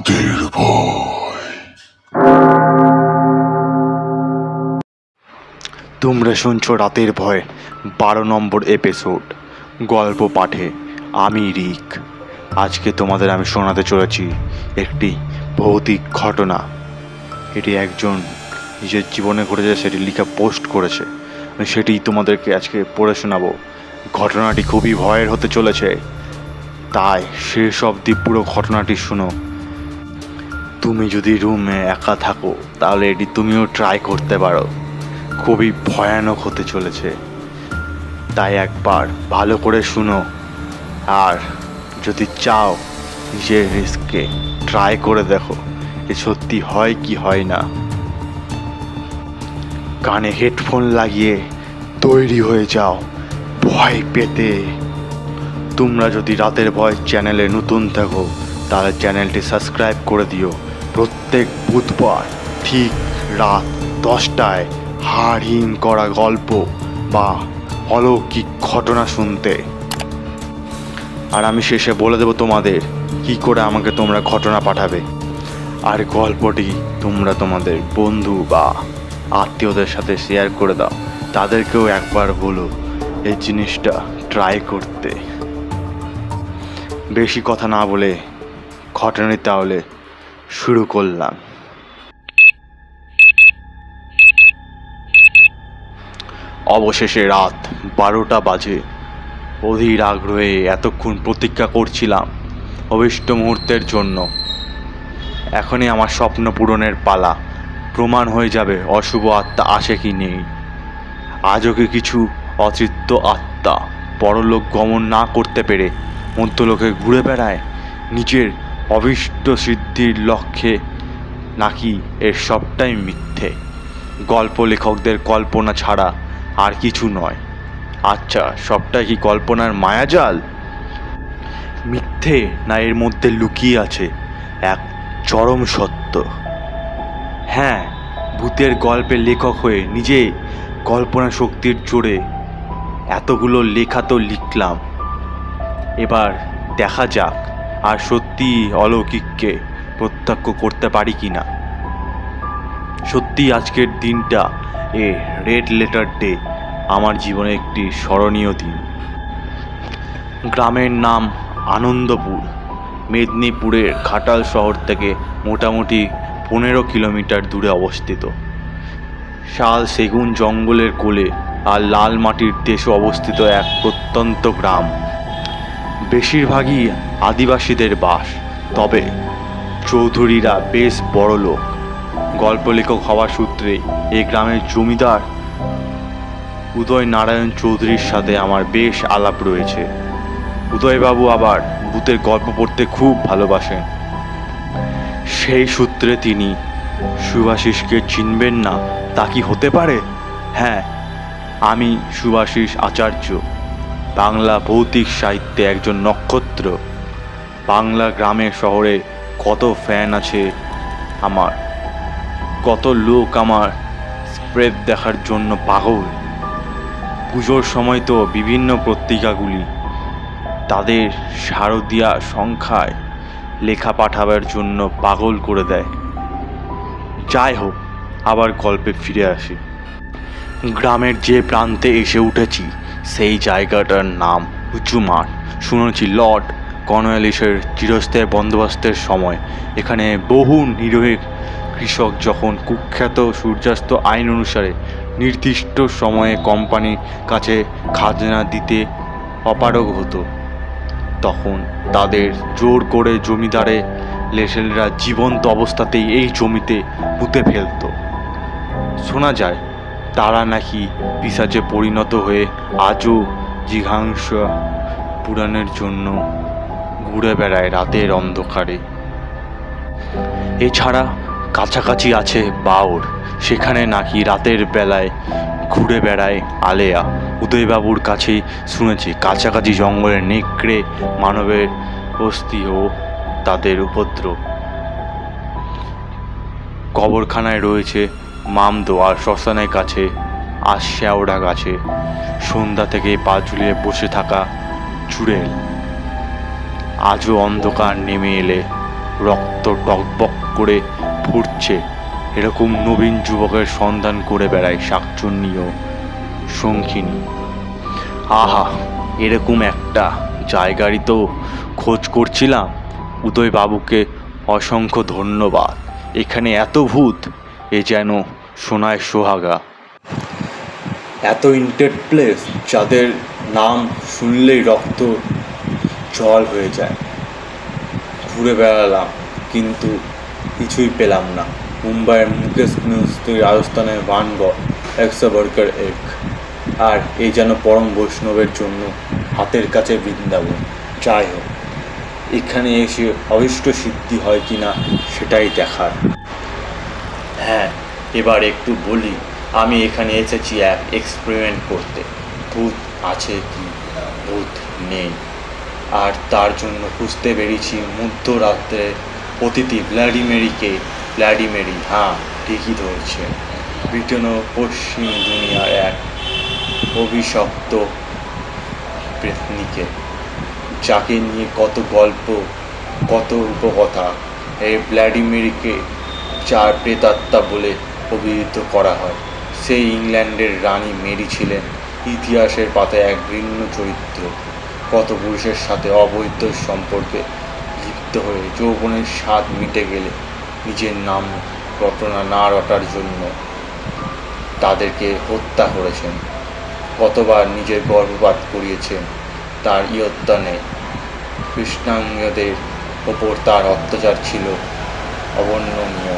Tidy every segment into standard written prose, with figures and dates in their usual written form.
রাতের ভয়। তোমরা শুনছো রাতের ভয় 12 নম্বর এপিসোড। গল্প পাঠে আমি রিক। আজকে তোমাদের আমি শোনাতে চলেছি একটি ভৌতিক ঘটনা। এটি একজন নিজের জীবনে ঘটেছে, সেটি লিখা পোস্ট করেছে। আমি সেটি তোমাদেরকে আজকে পড়ে শোনাবো। ঘটনাটি খুবই ভয়ের হতে চলেছে, তাই শেষ অবধি পুরো ঘটনাটি শোনো। তুমি যদি রুমে একা থাকো তাহলে এটি তুমিও ট্রাই করতে পারো। খুবই ভয়ানক হতে চলেছে, তাই একবার ভালো করে শুনো। আর যদি চাও নিজের রিস্কে ট্রাই করে দেখো এ সত্যি হয় কি হয় না। কানে হেডফোন লাগিয়ে তৈরি হয়ে যাও ভয় পেতে। তোমরা যদি রাতের ভয় চ্যানেলে নতুন থাকো তাহলে চ্যানেলটি সাবস্ক্রাইব করে দিও। প্রত্যেক বুধবার ঠিক রাত 10টায় হাড় হিম করা গল্প বা অলৌকিক ঘটনা শুনতে। আর আমি শেষে বলে দেবো তোমাদের কি করে আমাকে তোমরা ঘটনা পাঠাবে। আর গল্পটি তোমরা তোমাদের বন্ধু বা আত্মীয়দের সাথে শেয়ার করে দাও, তাদেরকেও একবার বলো এই জিনিসটা ট্রাই করতে। বেশি কথা না বলে ঘটনাটি তাহলে শুরু করলাম। অবশেষে রাত 12টা বাজে। অধীর আগ্রহে এতক্ষণ প্রতীক্ষা করছিলাম অভীষ্ট মুহূর্তের জন্য। এখনই আমার স্বপ্ন পূরণের পালা। প্রমাণ হয়ে যাবে অশুভ আত্মা আসে কি নেই। আজও কি কিছু অতৃপ্ত আত্মা পরলোক গমন না করতে পেরে মধ্যলোকে ঘুরে বেড়ায় নিজের অভীষ্ট সিদ্ধির লক্ষ্যে, নাকি এর সবটাই মিথ্যে, গল্প লেখকদের কল্পনা ছাড়া আর কিছু নয়? আচ্ছা, সবটাই কি কল্পনার মায়াজাল, মিথ্যে, না এর মধ্যে লুকিয়ে আছে এক চরম সত্য? হ্যাঁ, ভূতের গল্পের লেখক হয়ে নিজে কল্পনা শক্তির জোরে এতগুলো লেখা তো লিখলাম। এবার দেখা যাক আর সত্যি অলৌকিককে প্রত্যক্ষ করতে পারি কি না। সত্যি আজকের দিনটা এ রেড লেটার ডে আমার জীবনে একটি স্মরণীয় দিন। গ্রামের নাম আনন্দপুর, মেদিনীপুরের ঘাটাল শহর থেকে মোটামুটি 15 কিলোমিটার দূরে অবস্থিত। শাল সেগুন জঙ্গলের কোলে আর লাল মাটির দেশে অবস্থিত এক প্রত্যন্ত গ্রাম। বেশিরভাগই আদিবাসীদের বাস, তবে চৌধুরীরা বেশ বড় লোক। গল্প লেখক হওয়ার সূত্রে এই গ্রামের জমিদার উদয় নারায়ণ চৌধুরীর সাথে আমার বেশ আলাপ রয়েছে। উদয়বাবু আবার ভূতের গল্প পড়তে খুব ভালোবাসেন। সেই সূত্রে তিনি সুভাষিসকে চিনবেন না তা কি হতে পারে? হ্যাঁ, আমি সুভাষিস আচার্য, বাংলা ভৌতিক সাহিত্যে একজন নক্ষত্র। বাংলা গ্রামে শহরে কত ফ্যান আছে আমার, কত লোক আমার স্প্রেড দেখার জন্য পাগল। পুজোর সময় তো বিভিন্ন পত্রিকাগুলি তাদের শারদীয়া সংখ্যায় লেখা পাঠাবার জন্য পাগল করে দেয়। যাই হোক, আবার গল্পে ফিরে আসি। গ্রামের যে প্রান্তে এসে উঠেছি সেই জায়গাটার নাম উঁচু মাঠ। শুনেছি লর্ড কর্নওয়ালিসের চিরস্থায়ী বন্দোবস্তের সময় এখানে বহু নিরীহ কৃষক যখন কুখ্যাত সূর্যাস্ত আইন অনুসারে নির্দিষ্ট সময়ে কোম্পানির কাছে খাজনা দিতে অপারগ হতো, তখন তাদের জোর করে জমিদারে লেসেলরা জীবন্ত অবস্থাতেই এই জমিতে পুঁতে ফেলত। শোনা যায় তারা নাকি পিশাচে পরিণত হয়ে আজও জিঘাংসা পুরাণের জন্য ঘুরে বেড়ায় রাতের অন্ধকারে। এছাড়া কাছাকাছি আছে বাউর, সেখানে নাকি রাতের বেলায় ঘুরে বেড়ায় আলেয়া। উদয়বাবুর কাছেই শুনেছি কাছাকাছি জঙ্গলে নেকড়ে মানবের অস্থি ও তাদের উপদ্রব। কবরখানায় রয়েছে মামদো, আর শ্মশানের কাছে আশ্যাওড়া গাছে সন্ধ্যা থেকে পা ঝুলিয়ে বসে থাকা চুড়েল। আজও অন্ধকার নেমে এলে রক্ত টকবক করে ফুটছে, এরকম নবীন যুবকের সন্ধান করে বেড়ায় শাকচুন্নি ও শঙ্খিনী। আহা, এরকম একটা জায়গারই তো খোঁজ করছিলাম। উদয়বাবুকে অসংখ্য ধন্যবাদ। এখানে এত ভূত, এ যেন সোনায় সোহাগা। এত ইন্টেড প্লেস যাদের নাম শুনলেই রক্ত জল হয়ে যায়। ঘুরে বেড়ালাম কিন্তু কিছুই পেলাম না। মুম্বাইয়ের মুকেশ মিস্ত্রি, রাজস্থানের ভানগড়, 100 বর্কার এক, আর এই যেন পরম বৈষ্ণবের জন্য হাতের কাছে বৃন্দাবন। যাই হোক, এখানে এসে অভীষ্ট সিদ্ধি হয় কি না সেটাই দেখার। হ্যাঁ, এবার একটু বলি, আমি এখানে এসেছি এক এক্সপেরিমেন্ট করতে। ভূত আছে কি ভূত নেই, আর তার জন্য খুঁজতে বেরিয়েছি মধ্যরাত্রে অতিথি ভ্লাডিমেরি। হ্যাঁ, ঠিকই ধরছে, ব্রিটেন ও পশ্চিম দুনিয়ার এক অভিশপ্ত প্রেতনিকে, যাকে নিয়ে কত গল্প, কত উপকথা। এই ভ্লাডিমেরিকে চার প্রেতাত্মা বলে অভিহিত করা হয়। সেই ইংল্যান্ডের রানী মেরি ছিলেন ইতিহাসের পাতায় এক ঘৃণ্য চরিত্র। কত পুরুষের সাথে অবৈধ সম্পর্কে লিপ্ত হয়ে যৌবনের স্বাদ মিটে গেলে নিজের নাম রটনা না রটার জন্য তাদেরকে হত্যা করেছেন। কতবার নিজের গর্ভপাত করিয়েছেন তার ইয়ত্তানে। কৃষ্ণাঙ্গদের ওপর তার অত্যাচার ছিল অবর্ণনীয়।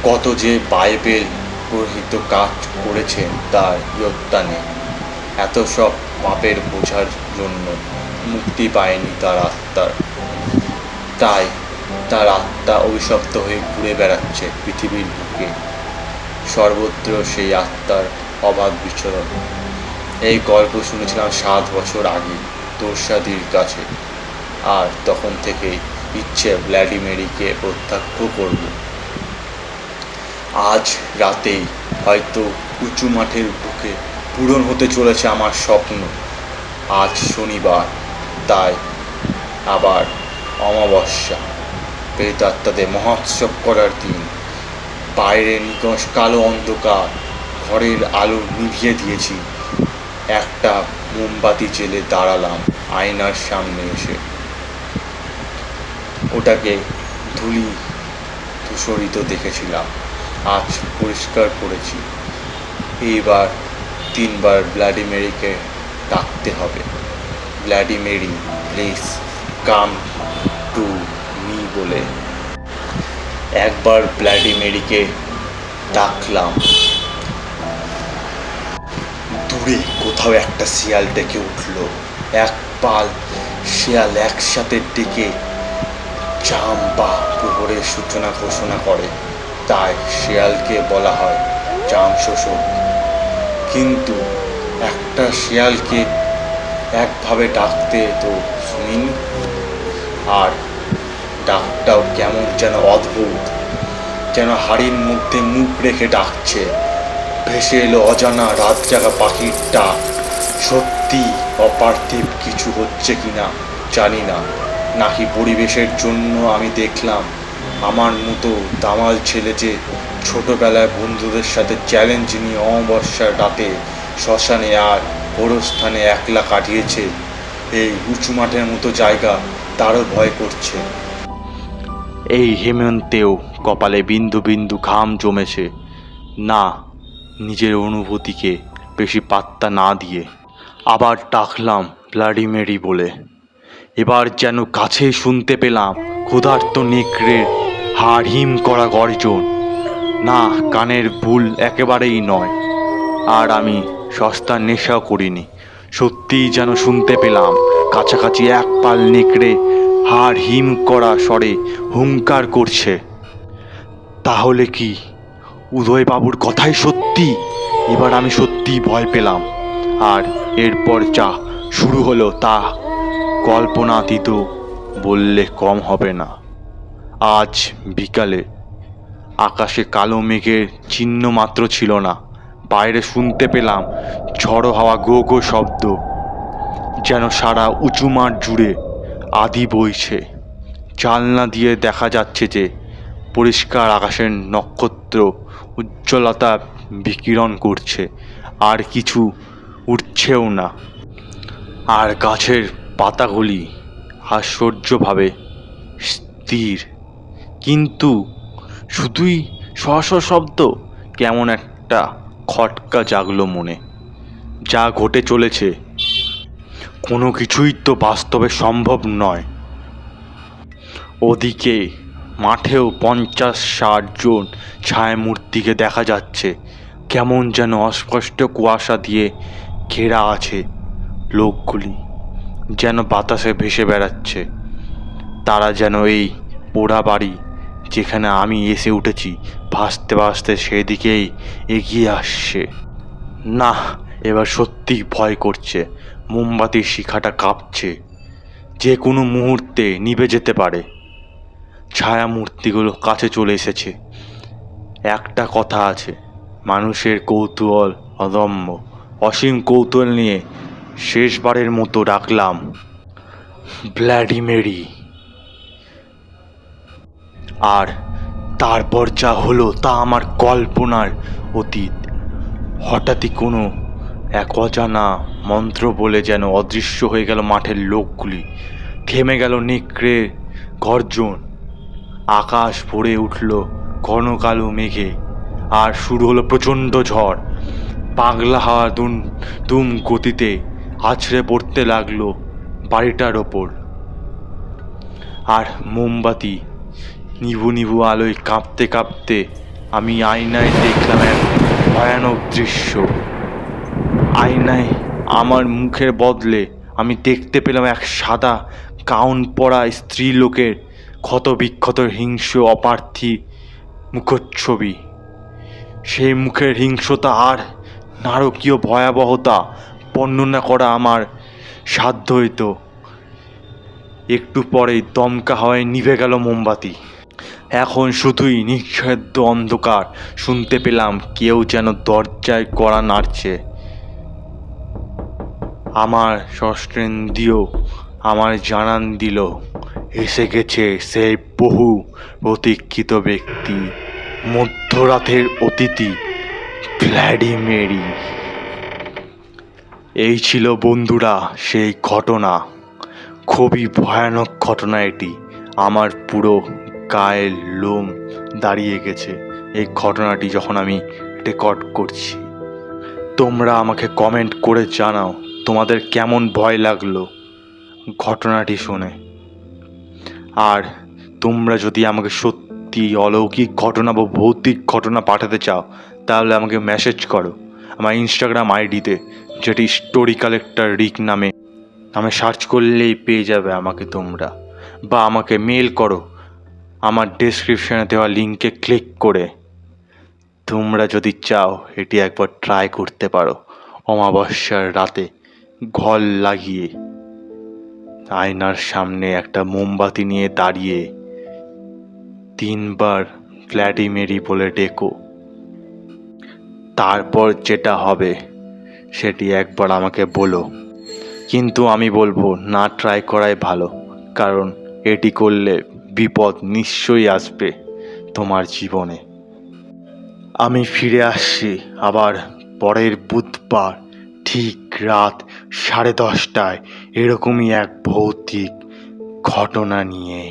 কত যে বাইবেল গর্হিত কাজ করেছেন তার ইয়ত্তানে। এত সব পাপের বোঝার জন্য মুক্তি পায়নি তার আত্মার। তাই তার আত্মা অভিশপ্ত হয়ে ঘুরে বেড়াচ্ছে পৃথিবীর বুকে। সর্বত্র সেই আত্মার অবাধ বিচরণ। এই গল্প শুনেছিলাম 7 বছর আগে তোরসাদির কাছে, আর তখন থেকেই ইচ্ছে ভ্লাডিমেরিকে প্রত্যক্ষ করব। আজ রাতেই হয়তো উঁচু মাঠের বুকে পূরণ হতে চলেছে আমার স্বপ্ন। আজ শনিবার, তাই আবার অমাবস্যা, প্রেতাত্মাদের মহোৎসব করার দিন। বাইরে নিকষ কালো অন্ধকার, ঘরের আলো নিভিয়ে দিয়েছি। একটা মোমবাতি জেলে দাঁড়ালাম আয়নার সামনে এসে। ওটাকে ধূসরিত দেখেছিলাম, আজ পরিষ্কার করেছি। এইবার 3 বার ভ্লাডিমেরিকে ডাকতে হবে। ভ্লাডিমেরি, প্লিজ কাম টু মি বলে। একবার ভ্লাডিমেরিকে ডাকলাম। দূরে কোথাও একটা শিয়াল ডেকে উঠল। এক পাল শিয়াল একসাথে ডেকে জাম বা প্রহরের সূচনা ঘোষণা করে, তাই শিয়ালকে বলা হয় জাম শোষক। কিন্তু একটা শিয়ালকে একভাবে ডাকতে তো শুনিনি, আর ডাকটাও কেমন যেন অদ্ভুত, যেন হাড়ির মধ্যে মুখ রেখে ডাকছে। ভেসে এলো অজানা রাত জাগা পাখির ডাক। সত্যি অপার্থিব কিছু হচ্ছে কিনা জানি না, নাকি পরিবেশের জন্য আমি দেখলাম আমার মতো দামাল ছেলে যে ছোটবেলায় বন্ধুদের সাথে চ্যালেঞ্জ নিয়ে অমাবস্যার রাতে শ্মশানে আর গোরস্থানে একলা কাটিয়েছে, এই উঁচু মাঠের মতো জায়গা তারও ভয় করছে। এই হেমন্তেও কপালে বিন্দু বিন্দু ঘাম জমেছে। না, নিজের অনুভূতিকে বেশি পাত্তা না দিয়ে আবার ডাকলাম ভ্লাডিমেরি বলে। এবার যেন কাছে শুনতে পেলাম ক্ষুধার্ত নেকড়ের হাড় হিম করা গর্জন। না, কানের ভুল একেবারেই নয়, আর আমি সস্তার নেশাও করিনি। সত্যিই যেন শুনতে পেলাম কাছাকাছি এক পাল নেকড়ে হাড় হিম করা স্বরে হুঙ্কার করছে। তাহলে কি উদয়বাবুর কথাই সত্যি? এবার আমি সত্যিই ভয় পেলাম, আর এরপর যা শুরু হলো তা কল্পনাতীত বললে কম হবে না। আজ বিকালে আকাশে কালো মেঘের চিহ্ন মাত্র ছিল না। বাইরে শুনতে পেলাম ঝড়ো হাওয়া গো গো শব্দ, যেন সারা উঁচু মাঠ জুড়ে আধি বইছে। জানলা দিয়ে দেখা যাচ্ছে যে পরিষ্কার আকাশের নক্ষত্র উজ্জ্বলতা বিকিরণ করছে, আর কিছু উঠছেও না। আর গাছের পাতাগুলি আশ্চর্যভাবে স্থির, কিন্তু শুধুই শশ শব্দ। কেমন একটা খটকা জাগলো মনে। যা ঘটে চলেছে কোনো কিছুই তো বাস্তবে সম্ভব নয়। ওদিকে মাঠেও 50-60 জন ছায়ামূর্তিকে দেখা যাচ্ছে। কেমন যেন অস্পষ্ট কুয়াশা দিয়ে ঘেরা আছে লোকগুলি, যেন বাতাসে ভেসে বেড়াচ্ছে। তারা যেন এই পোড়া বাড়ি যেখানে আমি এসে উঠেছি ভাসতে ভাসতে সেদিকেই এগিয়ে আসছে। না, এবার সত্যি ভয় করছে। মোমবাতির শিখাটা কাঁপছে, যে কোনো মুহূর্তে নিভে যেতে পারে। ছায়ামূর্তিগুলো কাছে চলে এসেছে। একটা কথা আছে, মানুষের কৌতূহল অদম্য। অসীম কৌতূহল নিয়ে শেষবারের মতো ডাকলাম, ব্লাডি মেরি। আর তারপর যা হলো তা আমার কল্পনার অতীত। হঠাৎই কোনো এক অজানা মন্ত্র বলে যেন অদৃশ্য হয়ে গেল মাঠের লোকগুলি। থেমে গেল নেকড়ের গর্জন। আকাশ ভরে উঠল ঘন কালো মেঘে, আর শুরু হলো প্রচণ্ড ঝড়। পাগলা হাওয়া দুম গতিতে আছড়ে পড়তে লাগলো বাড়িটার ওপর। আর মোমবাতি নিভু নিভু আলোয় কাঁপতে কাঁপতে আমি আয়নায় দেখলাম এক ভয়ানক দৃশ্য। আয়নায় আমার মুখের বদলে আমি দেখতে পেলাম এক সাদা গাউন পরা স্ত্রীলোকের ক্ষতবিক্ষত হিংস্র অপার্থিব মুখচ্ছবি। সেই মুখের হিংস্রতা আর নারকীয় ভয়াবহতা বর্ণনা করা আমার সাধ্য হইত। একটু পরেই দমকা হওয়ায় নিভে গেল মোমবাতি। এখন শুধুই নিঃশব্দ অন্ধকার। শুনতে পেলাম কেউ যেন দরজায় কড়া নাড়ছে। আমার ষষ্ঠেন্দ্রিয় আমার জানান দিল এসে গেছে সেই বহু প্রতীক্ষিত ব্যক্তি, মধ্যরাতের অতিথি ব্লাডি মেরি। এই ছিল বন্ধুরা সেই ঘটনা। খুবই ভয়ানক ঘটনা এটি। আমার পুরো গায়ের লোম দাঁড়িয়ে গেছে এই ঘটনাটি যখন আমি রেকর্ড করছি। তোমরা আমাকে কমেন্ট করে জানাও তোমাদের কেমন ভয় লাগলো ঘটনাটি শুনে। আর তোমরা যদি আমাকে সত্যি অলৌকিক ঘটনা বা ভৌতিক ঘটনা পাঠাতে চাও তাহলে আমাকে মেসেজ করো আমার ইনস্টাগ্রাম আইডিতে, যেটি স্টোরি কালেক্টর রিক নামে সার্চ করলেই পেয়ে যাবে আমাকে তোমরা। বা আমাকে মেল করো আমার ডেসক্রিপশনে দেওয়া লিঙ্কে ক্লিক করে। তোমরা যদি চাও এটি একবার ট্রাই করতে পারো। অমাবস্যার রাতে ঘর লাগিয়ে আয়নার সামনে একটা মোমবাতি নিয়ে দাঁড়িয়ে 3 বার ব্লাডি মেরি বলে ডেকো। তারপর যেটা হবে সেটি একবার আমাকে বলো। কিন্তু আমি বলবো না ট্রাই করাই ভালো, কারণ এটি করলে বিপদ নিশ্চয়ই আসবে তোমার জীবনে। আমি ফিরে আসছি আবার পরের বুধবার ঠিক রাত 10:30টায় এরকমই এক ভৌতিক ঘটনা নিয়ে।